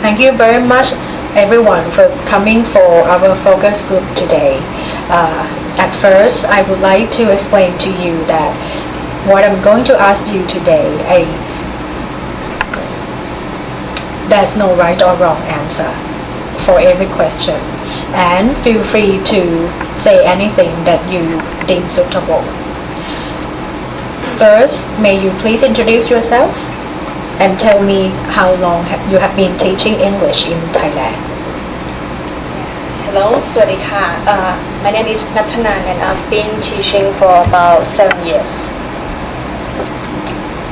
Thank you very much, everyone, for coming for our focus group today. At first, I would like to explain to you that what I'm going to ask you today, there's no right or wrong answer for every question. And feel free to say anything that you deem suitable. First, may you please introduce yourself and tell me how long you have been teaching English in Thailand. Hello, สวัสดีค่ะ My name is Nathanan and I've been teaching for about 7 years.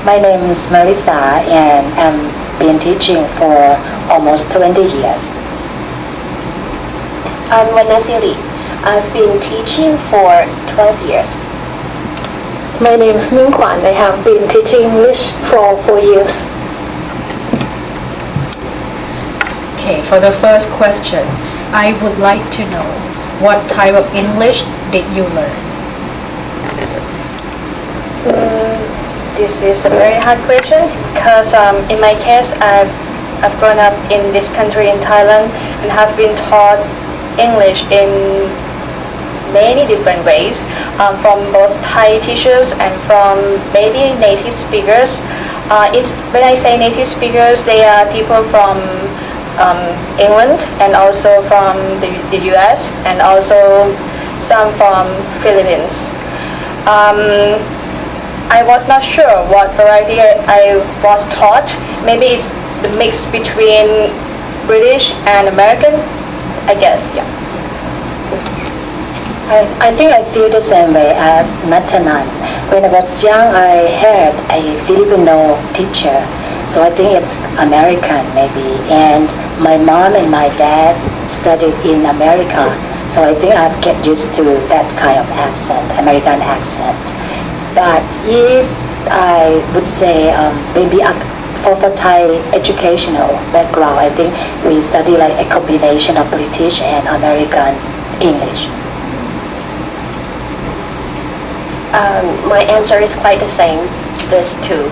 My name is Marisa and I've been teaching for almost 20 years. I'm Vanessa. I've been teaching for 12 years. My name is Minh Kwan. I have been teaching English for 4 years. Okay, for the first question, I would like to know what type of English did you learn? This is a very hard question because in my case I've grown up in this country in Thailand and have been taught English in many different ways from both Thai teachers and from maybe native speakers. When I say native speakers, they are people from England and also from the US and also some from Philippines. I was not sure what variety I was taught. Maybe it's the mix between British and American, I guess, yeah. I think I feel the same way as Nathanan. When I was young, I had a Filipino teacher, so I think it's American maybe. And my mom and my dad studied in America, so I think I've get used to that kind of accent, American accent. But if I would say maybe for Thai educational background, I think we study like a combination of British and American English. My answer is quite the same, these two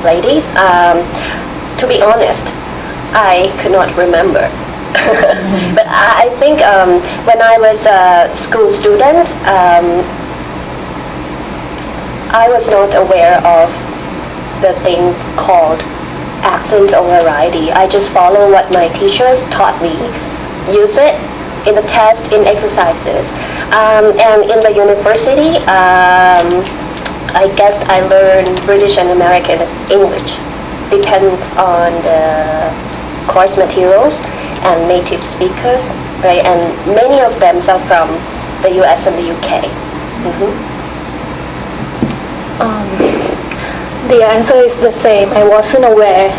ladies. To be honest, I could not remember. But I think when I was a school student, I was not aware of the thing called accent or variety. I just follow what my teachers taught me, use it in the test, in exercises. And in the university, I guess I learned British and American English. Depends on the course materials and native speakers, right? And many of them are from the US and the UK. Mm-hmm. The answer is the same. I wasn't aware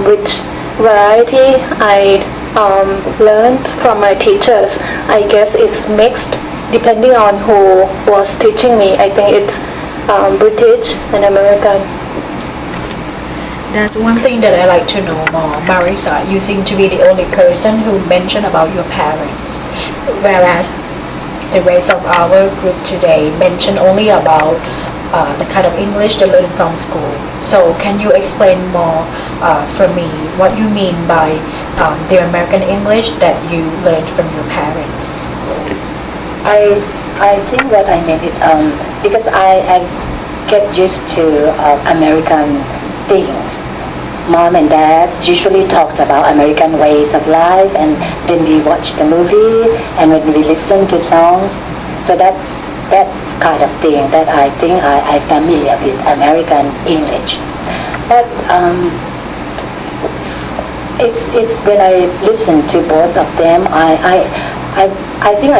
which variety I learned from my teachers. I guess it's mixed depending on who was teaching me. I think it's British and American. That's one thing that I like to know more. Marisa, you seem to be the only person who mentioned about your parents, whereas the rest of our group today mentioned only about the kind of English they learn from school. So can you explain more for me what you mean by the American English that you learned from your parents? I think what I mean is because I get used to American things. Mom and dad usually talked about American ways of life, and then we watch the movie and when we listen to songs. So that's kind of thing that I think I'm familiar with American English. But it's when I listen to both of them, I think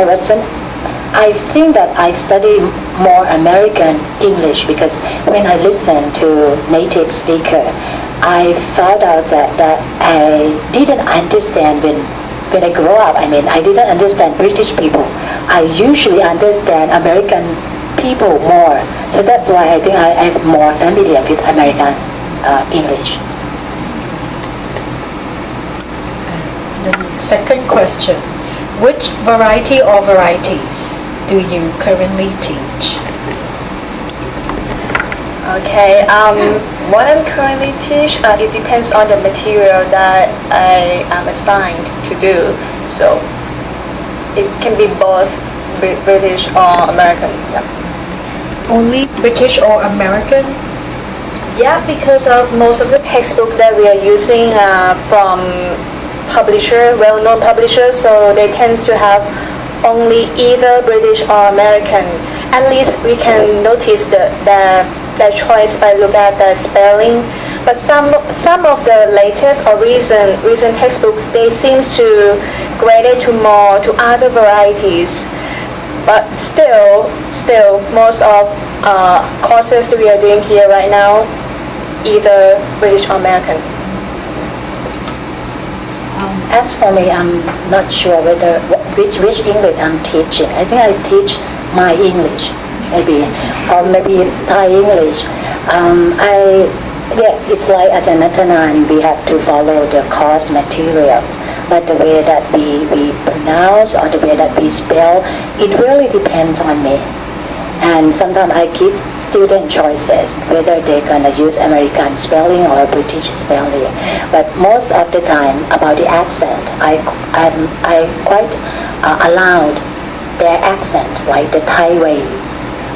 I think that I study more American English because when I listen to native speaker, I found out that I didn't understand when I grew up. I mean, I didn't understand British people. I usually understand American people more. So that's why I think I'm more familiar with American English. The second question, which variety or varieties do you currently teach? Okay. What I'm currently teach, it depends on the material that I am assigned to do. So it can be both British or American. Yeah. Only British or American? Yeah, because of most of the textbook that we are using from publisher, well-known publishers, so they tend to have only either British or American. At least we can notice the choice by look at the spelling. But some of the latest or recent textbooks, they seem to grade it to more to other varieties. But still most of courses that we are doing here right now, either British or American. As for me, I'm not sure which English I'm teaching. I think I teach my English, maybe, or maybe it's Thai English. It's like Ajahn, we have to follow the course materials, but the way that we pronounce or the way that we spell, it really depends on me. And sometimes I give student choices whether they're gonna use American spelling or British spelling. But most of the time, about the accent, I quite allowed their accent, like the Thai ways,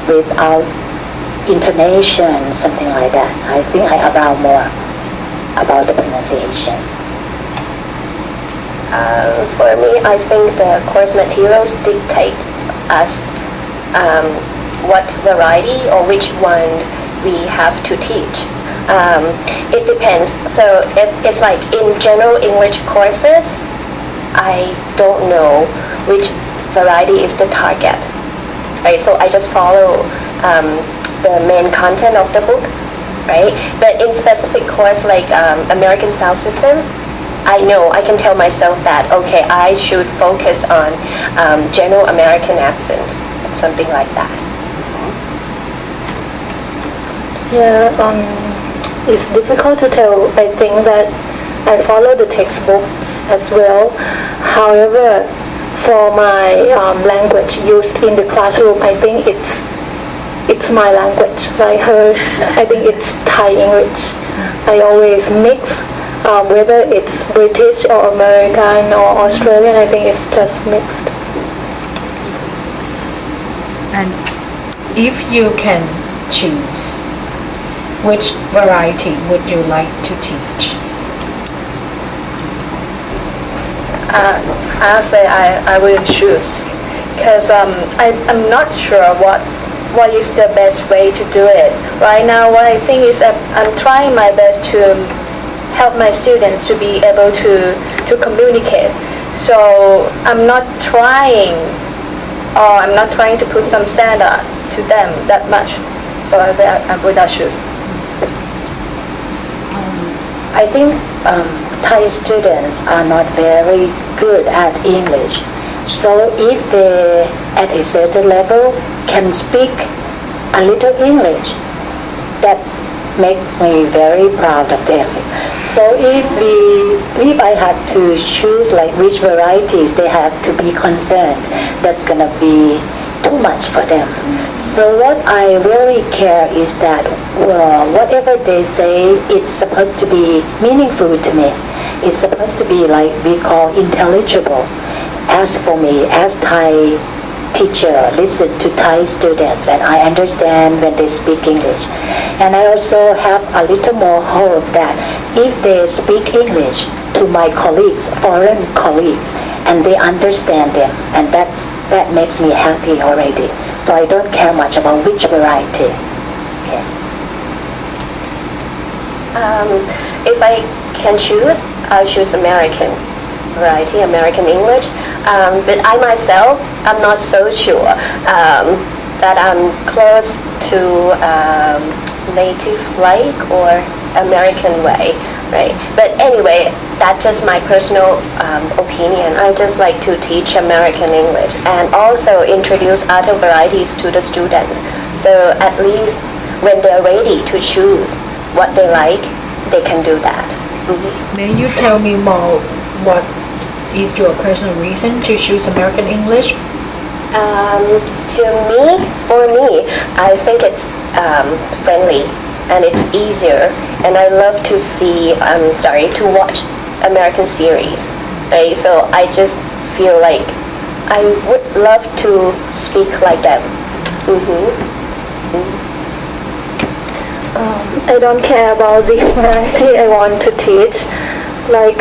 without intonation, something like that. I think I allow more about the pronunciation. For me, I think the course materials dictate us what variety or which one we have to teach. It depends. So it's like in general English courses, I don't know which variety is the target. Right? So I just follow the main content of the book, right? But in specific course like American Sound System, I know, I can tell myself that, okay, I should focus on general American accent, something like that. Yeah, it's difficult to tell. I think that I follow the textbooks as well. However, for my language used in the classroom, I think it's my language, like hers. I think it's Thai English. I always mix, whether it's British or American or Australian. I think it's just mixed. And if you can choose, which variety would you like to teach? Honestly, I wouldn't choose, because I'm not sure what is the best way to do it. Right now, what I think is I'm trying my best to help my students to be able to communicate. So I'm not trying to put some standard to them that much. So I say I would not choose. I think Thai students are not very good at English. So if they, at a certain level, can speak a little English, that makes me very proud of them. So if I had to choose like which varieties they have to be concerned, that's gonna be too much for them. So what I really care is that whatever they say, it's supposed to be meaningful to me. It's supposed to be like we call intelligible. As for me, as Thai teacher, listen to Thai students and I understand when they speak English. And I also have a little more hope that if they speak English to my colleagues, foreign colleagues, and they understand them, and that makes me happy already. So I don't care much about which variety. Okay. If I can choose, I'll choose American variety, American English. But I myself, I'm not so sure that I'm close to native like or American way, right? But anyway, that's just my personal opinion. I just like to teach American English and also introduce other varieties to the students. So at least when they're ready to choose what they like, they can do that. May you tell me more what is your personal reason to choose American English? For me, I think it's friendly. and it's easier. And I love to to watch American series. Right? So I just feel like I would love to speak like them. I don't care about the variety I want to teach. Like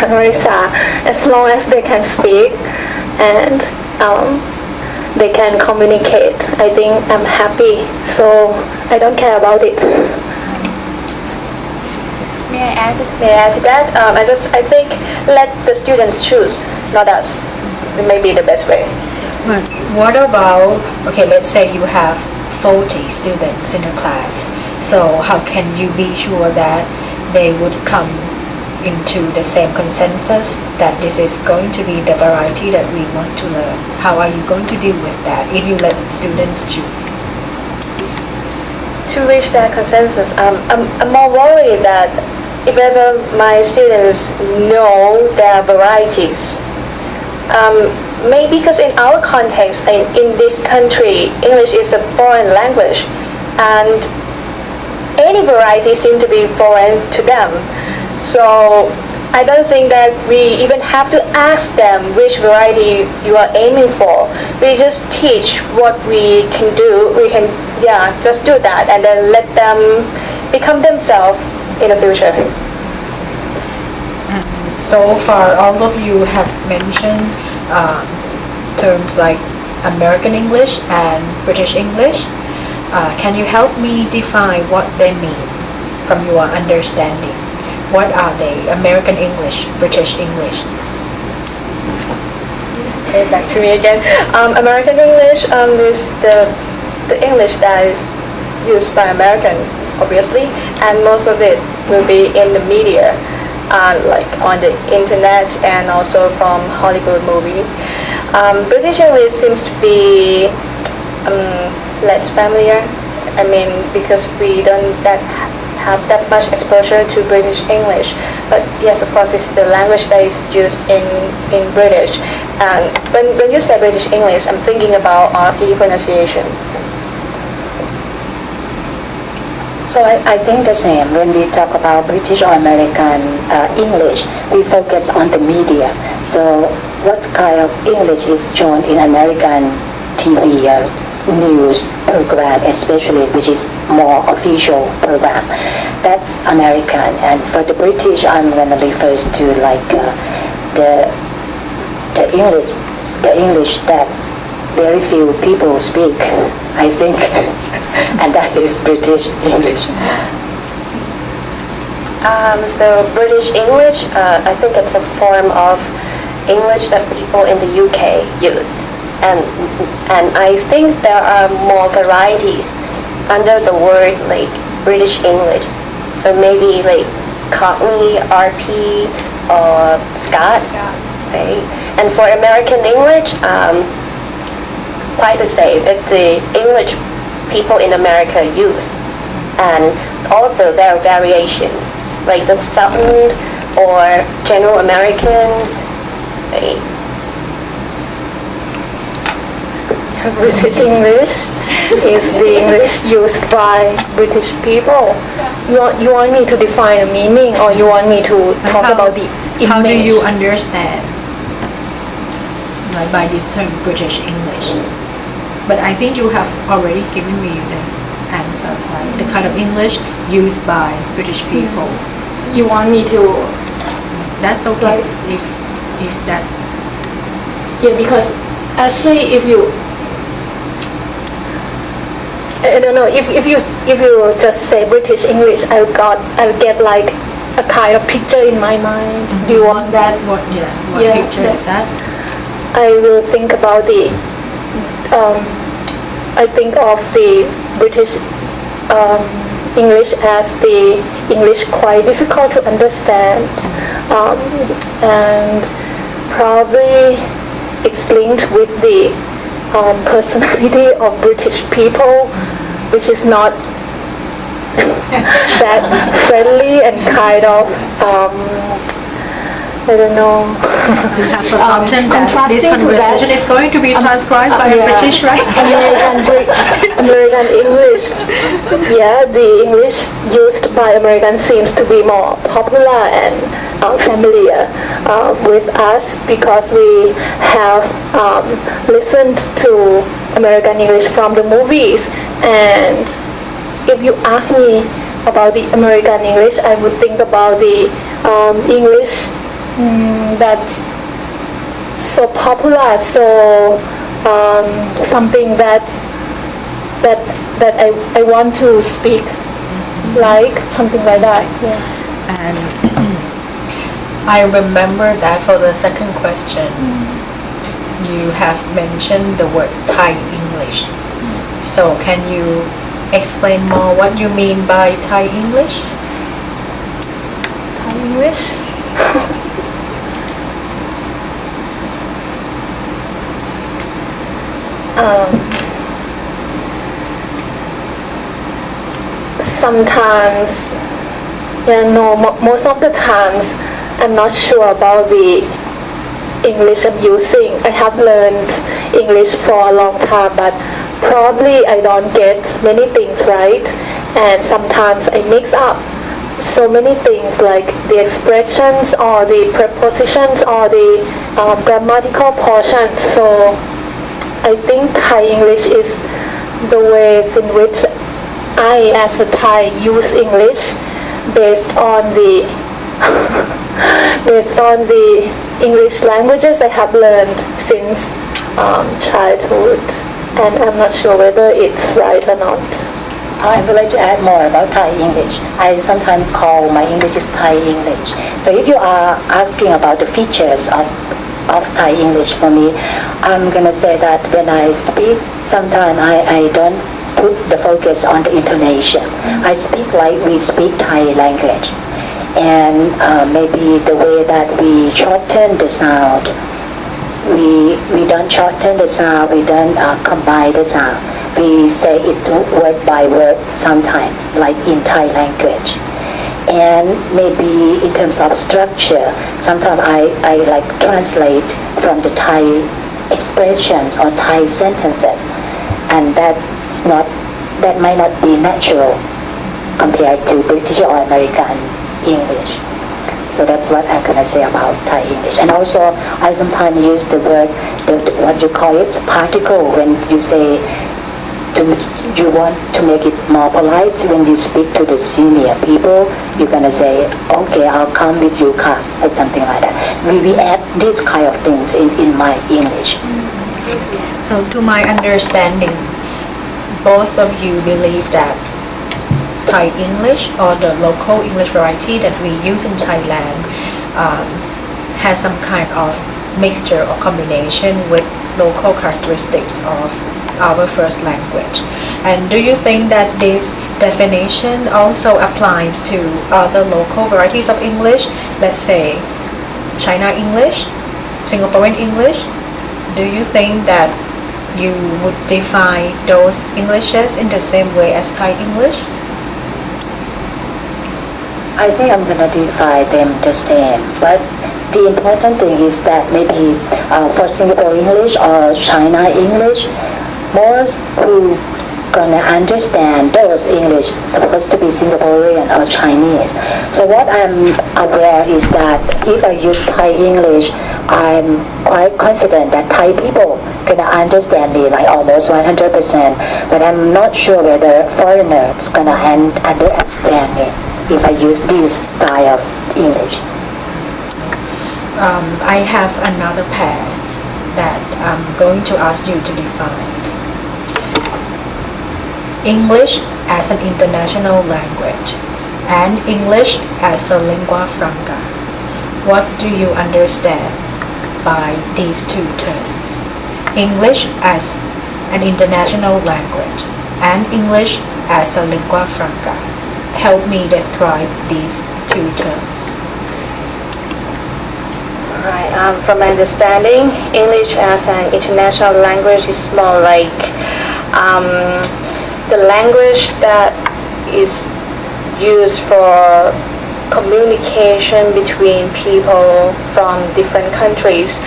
Marisa, as long as they can speak and they can communicate, I think I'm happy. So I don't care about it. May I add to that? I think let the students choose, not us. It may be the best way. But what about, okay, let's say you have 40 students in a class. So how can you be sure that they would come into the same consensus that this is going to be the variety that we want to learn? How are you going to deal with that if you let students choose? To reach that consensus, I'm more worried that if ever my students know there are varieties, maybe because in our context, in this country, English is a foreign language, and any variety seems to be foreign to them. So I don't think that we even have to ask them which variety you are aiming for. We just teach what we can do. We can, just do that, and then let them become themselves in the future. So far, all of you have mentioned terms like American English and British English. Can you help me define what they mean from your understanding? What are they? American English, British English? Okay, back to me again. American English is the English that is used by American, obviously, and most of it will be in the media. Like on the internet and also from Hollywood movie. British English seems to be less familiar. I mean, because we don't have that much exposure to British English. But yes, of course, it's the language that is used in British. And when you say British English, I'm thinking about RP pronunciation. So I think the same. When we talk about British or American English, we focus on the media. So what kind of English is shown in American TV news program, especially which is more official program, that's American. And for the British, I'm going to refer to like the English that very few people speak, I think, and that is British English. So British English, I think it's a form of English that people in the UK use, and I think there are more varieties under the word like British English. So maybe like Cockney, RP, or Scots, right? And for American English, quite the same. It's the English people in America use, and also there are variations like the Southern or General American. Right? British English is the English used by British people. You want me to define a meaning, or you want me to talk about the image? How do you understand by this term British English? But I think you have already given me the answer, right? The kind of English used by British people. You want me to? That's okay. If that's Because actually, if you, I don't know, if you just say British English, I would get like a kind of picture in my mind. Mm-hmm. Do you want that? What picture is that? I will think about the. I think of the British English as the English quite difficult to understand, and probably it's linked with the personality of British people, which is not that friendly and kind of I don't know. You have forgotten that this contrasting to that, conversation is going to be transcribed by a yeah. British, right? American English. Yeah, the English used by Americans seems to be more popular and familiar with us because we have listened to American English from the movies. And if you ask me about the American English, I would think about the English that's so popular, so something that I want to speak, like something like that. Yeah. And I remember that for the second question, you have mentioned the word Thai English. So can you explain more what you mean by Thai English? Thai English. Sometimes, most of the times, I'm not sure about the English I'm using. I have learned English for a long time, but probably I don't get many things right, and sometimes I mix up so many things like the expressions or the prepositions or the grammatical portions. So I think Thai English is the ways in which I, as a Thai, use English based on the English languages I have learned since childhood, and I'm not sure whether it's right or not. I would like to add more about Thai English. I sometimes call my English is Thai English. So if you are asking about the features of Thai English for me, I'm going to say that when I speak, sometimes I don't put the focus on the intonation. I speak like we speak Thai language. And maybe the way that we shorten the sound, we don't shorten the sound, we don't combine the sound. We say it word by word sometimes, like in Thai language. And maybe in terms of structure, sometimes I like translate from the Thai expressions or Thai sentences, and that might not be natural compared to British or American English. So that's what I'm gonna say about Thai English. And also, I sometimes use the word, what you call it, particle, when you say you want to make it more polite. When you speak to the senior people, you're gonna say, okay, I'll come with you, car, or something like that. We add these kind of things in my English. So to my understanding, both of you believe that Thai English or the local English variety that we use in Thailand has some kind of mixture or combination with local characteristics of our first language. And do you think that this definition also applies to other local varieties of English? Let's say China English, Singaporean English. Do you think that you would define those Englishes in the same way as Thai English? I think I'm gonna define them the same, but the important thing is that maybe for Singapore English or China English, most who gonna understand those English supposed to be Singaporean or Chinese. So what I'm aware is that if I use Thai English, I'm quite confident that Thai people gonna understand me like almost 100%, but I'm not sure whether foreigners gonna understand me if I use this style of English. I have another pair that I'm going to ask you to define. English as an international language and English as a lingua franca. What do you understand by these two terms? English as an international language and English as a lingua franca. Help me describe these two terms. Right. From my understanding, English as an international language is more like the language that is used for communication between people from different countries.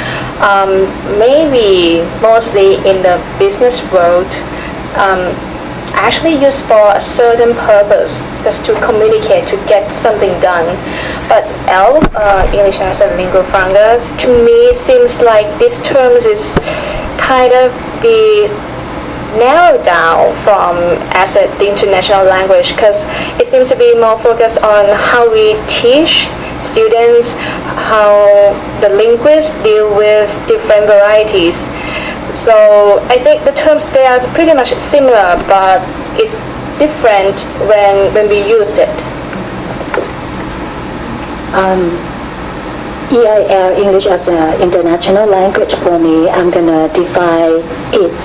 Maybe mostly in the business world, actually used for a certain purpose, just to communicate, to get something done. But ELF, English as a lingua franca, to me seems like this term is kind of be narrowed down from as the international language, because it seems to be more focused on how we teach students, how the linguists deal with different varieties. So I think the terms they are pretty much similar, but it's different when we used it. EIL, English as an international language, for me, I'm gonna define it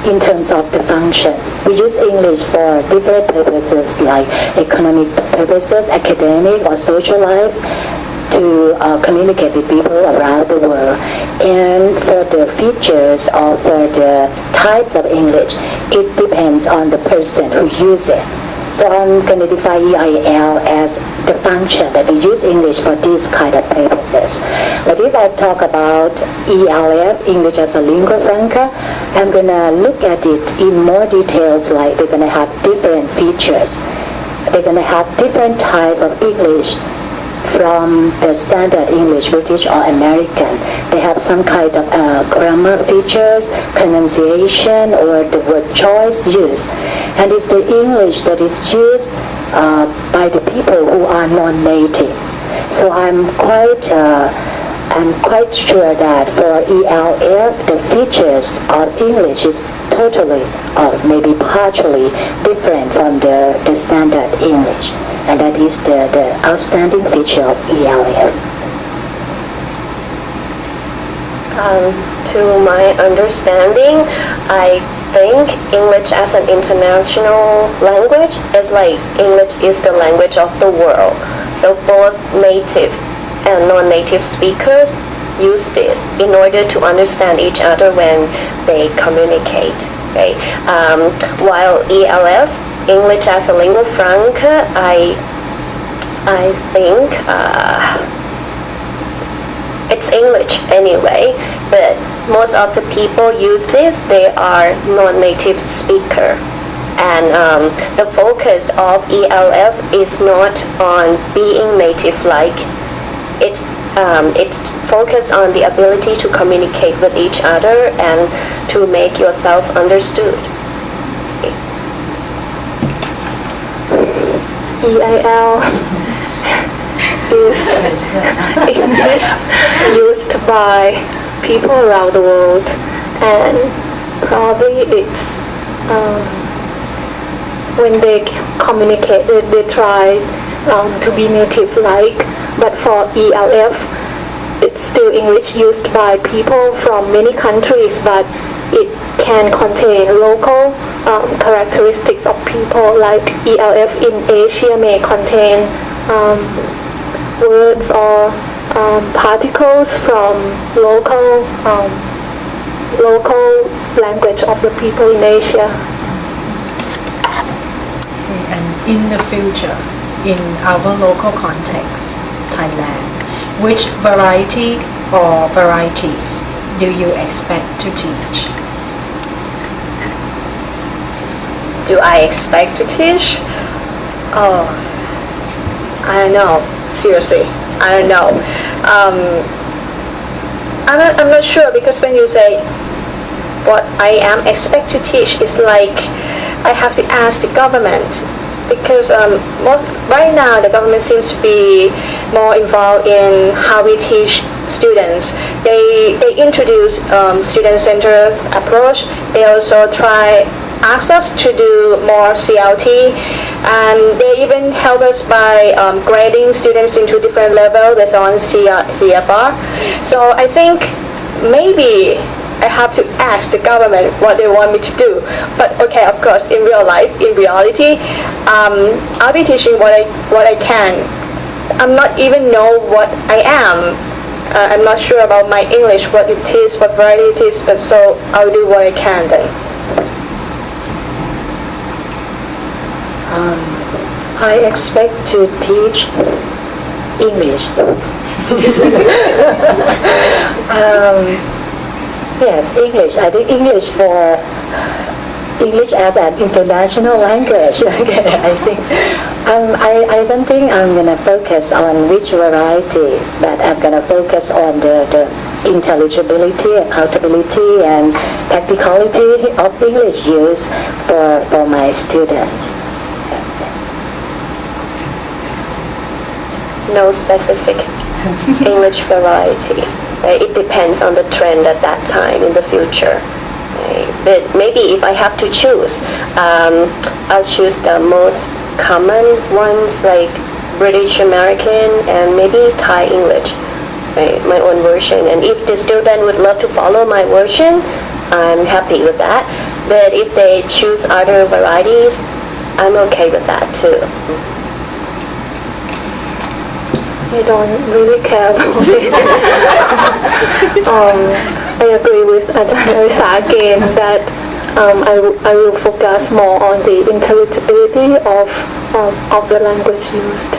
in terms of the function. We use English for different purposes like economic purposes, academic or social life, to communicate with people around the world. And for the features or for the types of English, it depends on the person who uses it. So I'm going to define EIL as the function that we use English for these kind of purposes. But if I talk about ELF, English as a lingua franca, I'm going to look at it in more details, like they're going to have different features. They're going to have different type of English from the standard English, British or American. They have some kind of grammar features, pronunciation, or the word choice used. And it's the English that is used by the people who are non-natives. So I'm quite sure that for ELF, the features of English is totally or maybe partially different from the standard English. And that is the outstanding feature of ELF. To my understanding, I think English as an international language is like English is the language of the world. So both native and non-native speakers use this in order to understand each other when they communicate. Okay? While ELF, English as a lingua franca, I think it's English anyway, but most of the people use this, they are non-native speaker. And the focus of ELF is not on being native-like. It's focused on the ability to communicate with each other and to make yourself understood. EIL is English used by people around the world, and probably it's when they communicate, they try to be native-like. But for ELF, it's still English used by people from many countries, but it can contain local characteristics of people, like ELF in Asia may contain words or particles from local language of the people in Asia. And in the future, in our local context, Thailand, which variety or varieties do you expect to teach? Do I expect to teach? Oh, I don't know. Seriously, I don't know. I'm not sure, because when you say what I am expect to teach, it's like I have to ask the government, because right now the government seems to be more involved in how we teach students. They introduce student-centered approach. They also ask us to do more CLT, and they even help us by grading students into different levels based on CFR. So I think maybe I have to ask the government what they want me to do. But okay, of course, in real life, in reality, I'll be teaching what I can. I'm not even know what I am. I'm not sure about my English, what it is, what variety it is, but so I'll do what I can then. I expect to teach English. Yes, English. I think English as an international language. Okay, I think I don't think I'm gonna focus on which varieties, but I'm gonna focus on the intelligibility, accountability, and practicality of English use for my students. No specific English variety. It depends on the trend at that time in the future. But maybe if I have to choose, I'll choose the most common ones like British American and maybe Thai English, right? My own version. And if the student would love to follow my version, I'm happy with that. But if they choose other varieties, I'm okay with that too. I don't really care about it. I agree with Ajahn Marisa again that I will focus more on the intelligibility of the language used.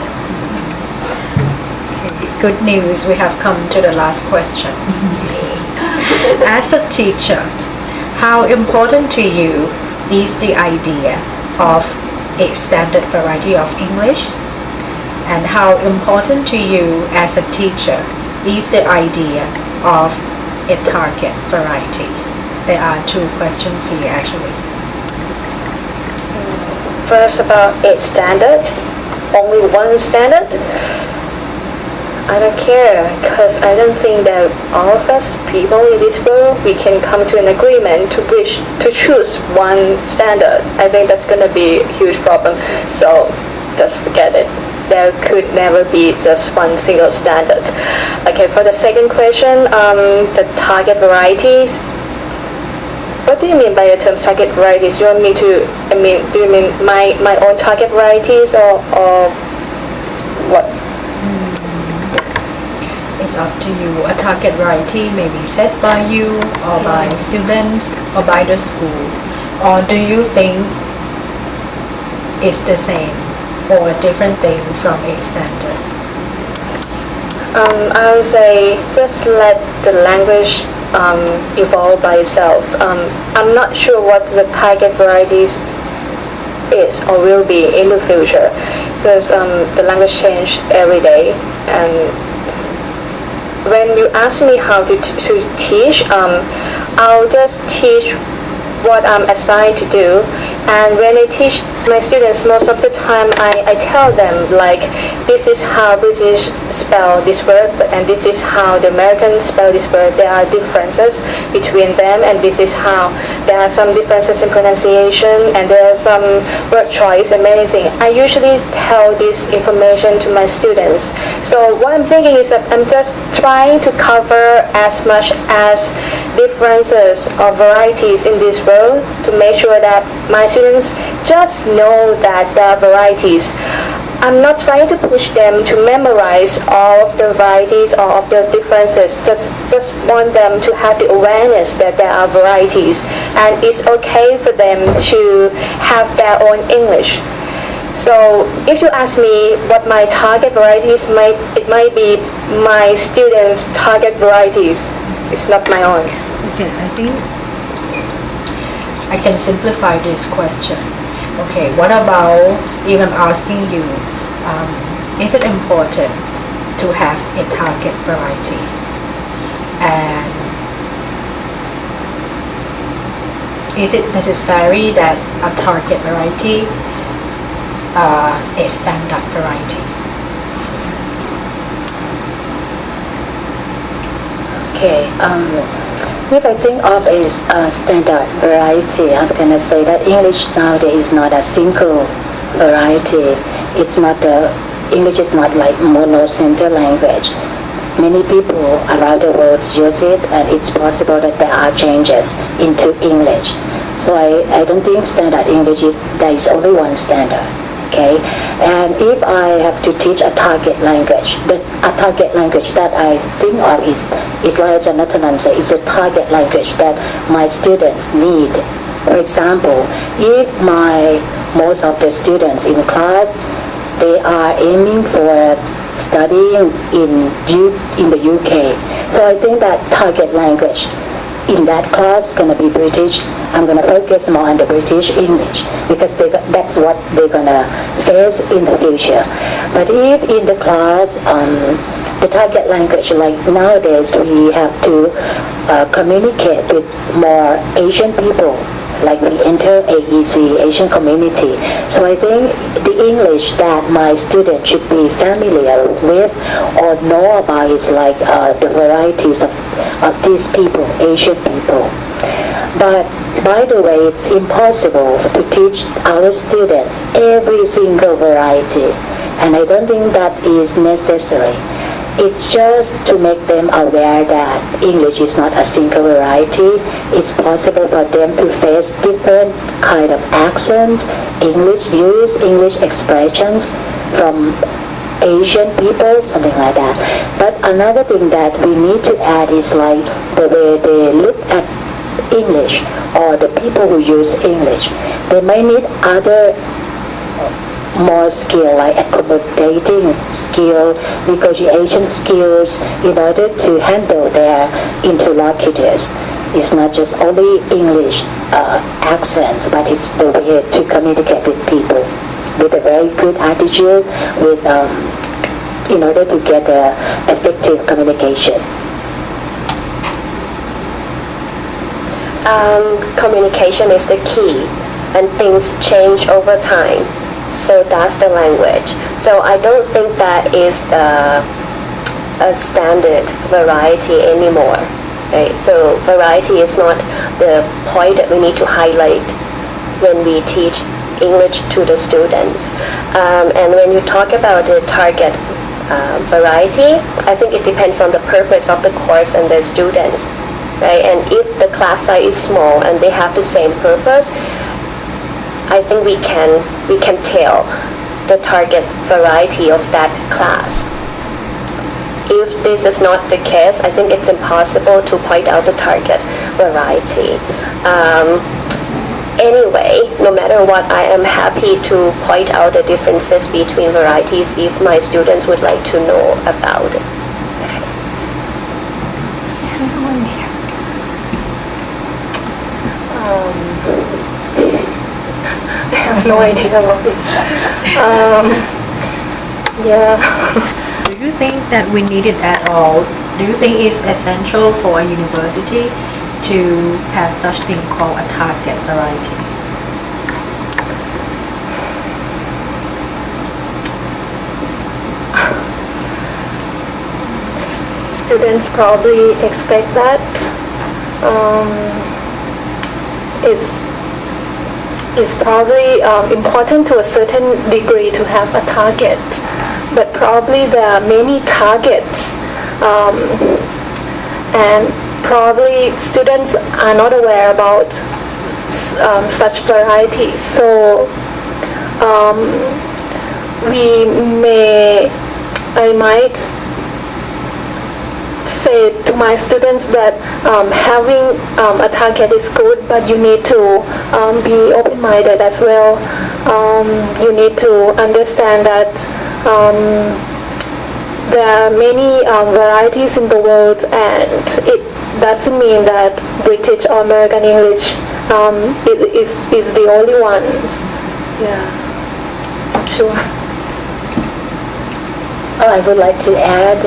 Good news, we have come to the last question. As a teacher, how important to you is the idea of a standard variety of English? And how important to you as a teacher is the idea of a target variety? There are two questions here actually. First about a standard, only one standard. I don't care because I don't think that all of us people in this world we can come to an agreement to choose one standard. I think that's going to be a huge problem. So just forget it. There could never be just one single standard. Okay, for the second question, the target varieties. What do you mean by the term target varieties? You want me to, do you mean my own target varieties or what? It's up to you. A target variety may be set by you or by students or by the school. Or do you think it's the same or a different thing from a standard? I would say just let the language evolve by itself. I'm not sure what the target varieties is or will be in the future because the language changes every day. And when you ask me how to teach, I'll just teach what I'm assigned to do. And when I teach my students, most of the time I tell them like, this is how British spell this word, and this is how the Americans spell this word. There are differences between them, and this is how there are some differences in pronunciation, and there are some word choice and many things. I usually tell this information to my students. So what I'm thinking is that I'm just trying to cover as much as differences or varieties in this world to make sure that my students just know that there are varieties. I'm not trying to push them to memorize all of the varieties or of the differences. Just want them to have the awareness that there are varieties, and it's okay for them to have their own English. So if you ask me what my target varieties it might be my students' target varieties. It's not my own. Okay, I think I can simplify this question. Okay, what about even asking you, is it important to have a target variety? And is it necessary that a target variety a standard variety? Okay, if I think of a standard variety, I'm going to say that English nowadays is not a single variety. It's not English is not like monocentric language. Many people around the world use it, and it's possible that there are changes into English. So I don't think standard English there is only one standard. Okay, and if I have to teach a target language, a target language that I think of is like Jonathan said, is a target language that my students need. For example, if most of the students in class, they are aiming for studying in the UK. So I think that target language in that class going to be British. I'm going to focus more on the British English because that's what they're going to face in the future. But if in the class, the target language, like nowadays we have to communicate with more Asian people, like we enter AEC, Asian community. So I think the English that my students should be familiar with or know about is like the varieties of these people, Asian people. But by the way, it's impossible to teach our students every single variety, and I don't think that is necessary. It's just to make them aware that English is not a single variety. It's possible for them to face different kind of accent, English use, English expressions from Asian people, something like that. But another thing that we need to add is like the way they look at English or the people who use English. They might need other more skill, like accommodating skill, negotiation skills in order to handle their interlocutors. It's not just only English accent, but it's the way to communicate with people with a very good attitude, with in order to get effective communication. Communication is the key, and things change over time. So that's the language. So I don't think that is a standard variety anymore. Right? So variety is not the point that we need to highlight when we teach English to the students. And when you talk about the target variety, I think it depends on the purpose of the course and the students. Right? And if the class size is small and they have the same purpose, I think we can tell the target variety of that class. If this is not the case, I think it's impossible to point out the target variety. Anyway, no matter what, I am happy to point out the differences between varieties if my students would like to know about it. I have no idea what this. Yeah. Do you think that we need it at all? Do you think it's essential for a university to have such thing called a target variety? Students probably expect that. It's probably important to a certain degree to have a target, but probably there are many targets, and probably students are not aware about such varieties. So I might say to my students that having a target is good, but you need to be open-minded as well. You need to understand that there are many varieties in the world, and it doesn't mean that British or American English is the only ones. Yeah, sure. I would like to add,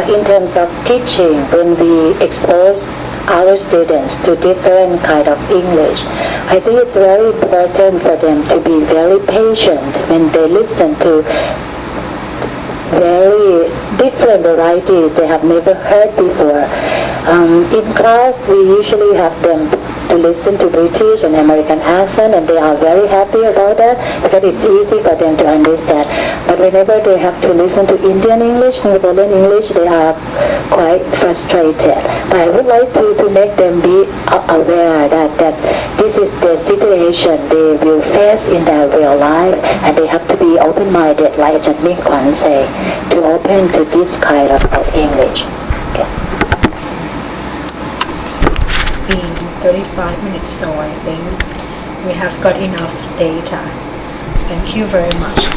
in terms of teaching, when we expose our students to different kind of English, I think it's very important for them to be very patient when they listen to very different varieties they have never heard before. In class, we usually have them to listen to British and American accent, and they are very happy about that because it's easy for them to understand. But whenever they have to listen to Indian English, Singaporean English, they are quite frustrated. But I would like to make them be aware that this is the situation they will face in their real life, and they have to be open-minded, like Ajahn Ming Kwan say, to open to this kind of English. Okay. 35 minutes, so I think we have got enough data. Thank you very much.